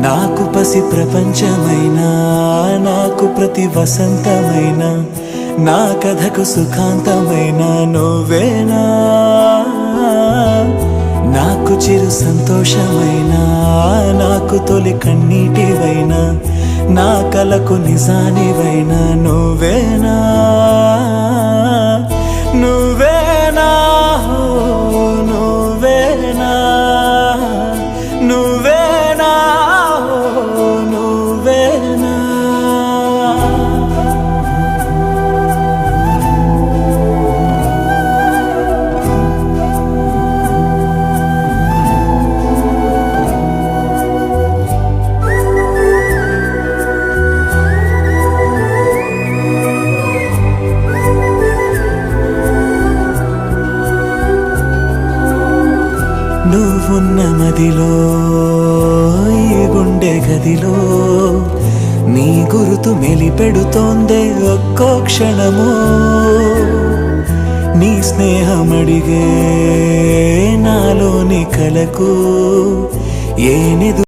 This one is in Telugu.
నాకు పసి ప్రపంచమైనా, నాకు ప్రతి వసంతమైన, నా కథకు సుఖాంతమైన నువ్వేనా. నాకు చిరు సంతోషమైనా, నాకు తొలి కన్నీటివైనా, నా కలకు నిజానివైనా నువ్వేనా. నువ్వేనా నువ్వేనా నువ్వేనా నువ్వేనా. నువ్వున్న మదిలో, ఈ గుండె గదిలో నీ గురుతు మెలిపెడుతోందే ఒక్కో క్షణము. నీ స్నేహమడిగే నాలోని కలకు ఏ నిధు